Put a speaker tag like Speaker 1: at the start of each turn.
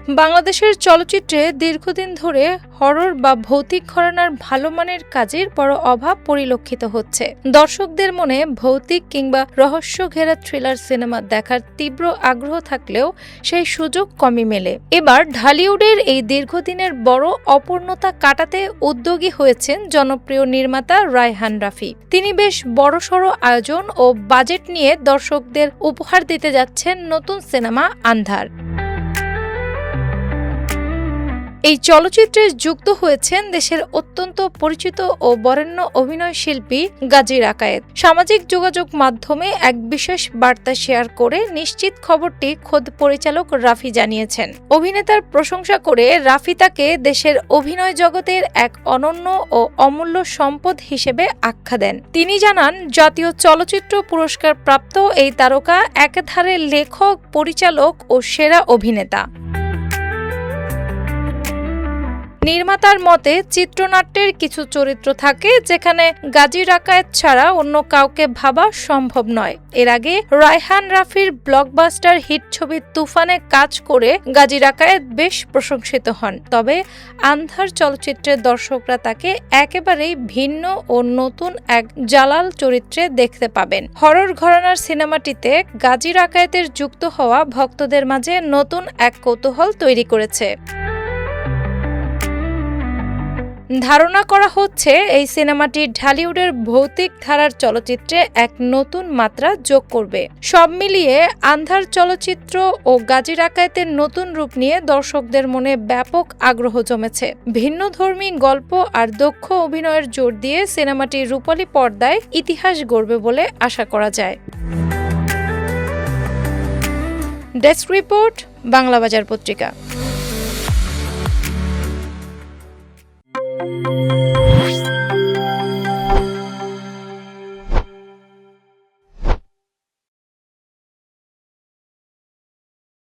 Speaker 1: বাংলাদেশের চলচ্চিত্রে দীর্ঘদিন ধরে হরর বা ভৌতিক ঘরানার ভালো মানের কাজের বড় অভাব পরিলক্ষিত হচ্ছে। দর্শকদের মনে ভৌতিক কিংবা রহস্য ঘেরা থ্রিলার সিনেমা দেখার তীব্র আগ্রহ থাকলেও সেই সুযোগ কমই মেলে। এবার ঢালিউডের এই দীর্ঘদিনের বড় অপূর্ণতা কাটাতে উদ্যোগী হয়েছেন জনপ্রিয় নির্মাতা রায়হান রাফি। তিনি বেশ বড়সড় আয়োজন ও বাজেট নিয়ে দর্শকদের উপহার দিতে যাচ্ছেন নতুন সিনেমা আন্ধার। এই চলচ্চিত্রে যুক্ত হয়েছেন দেশের অত্যন্ত পরিচিত ও বরেণ্য অভিনয় শিল্পী গাজী রাকায়েত। সামাজিক যোগাযোগ মাধ্যমে এক বিশেষ বার্তা শেয়ার করে নিশ্চিত খবরটি খোদ পরিচালক রাফি জানিয়েছেন। অভিনেতার প্রশংসা করে রাফি তাকে দেশের অভিনয় জগতের এক অনন্য ও অমূল্য সম্পদ হিসেবে আখ্যা দেন। তিনি জানান, জাতীয় চলচ্চিত্র পুরস্কার প্রাপ্ত এই তারকা একাধারে লেখক, পরিচালক ও সেরা অভিনেতা। নির্মাতার মতে, চিত্রনাট্যের কিছু চরিত্র থাকে যেখানে গাজী রাকায়েত ছাড়া অন্য কাউকে ভাবা সম্ভব নয়। এর আগে রায়হান রাফির ব্লকবাস্টার হিট ছবি তুফানে কাজ করে গাজী রাকায়েত বেশ প্রশংসিত হন। তবে আন্ধার চলচ্চিত্রের দর্শকরা তাকে একেবারেই ভিন্ন ও নতুন এক জালাল চরিত্রে দেখতে পাবেন। হরর ঘরানার সিনেমাটিতে গাজী রাকায়েতের যুক্ত হওয়া ভক্তদের মাঝে নতুন এক কৌতূহল তৈরি করেছে। ধারণা করা হচ্ছে এই সিনেমাটি ঢালিউডের ভৌতিক ধারার চলচ্চিত্রে এক নতুন মাত্রা যোগ করবে। সব মিলিয়ে আন্ধার চলচ্চিত্র ও গাজী রাকায়েতের নতুন রূপ নিয়ে দর্শকদের মনে ব্যাপক আগ্রহ জমেছে। ভিন্নধর্মী গল্প আর দক্ষ অভিনয়ের জোর দিয়ে সিনেমাটি রূপালী পর্দায় ইতিহাস গড়বে বলে আশা করা যায়। ডেস্ক রিপোর্ট, বাংলাবাজার পত্রিকা।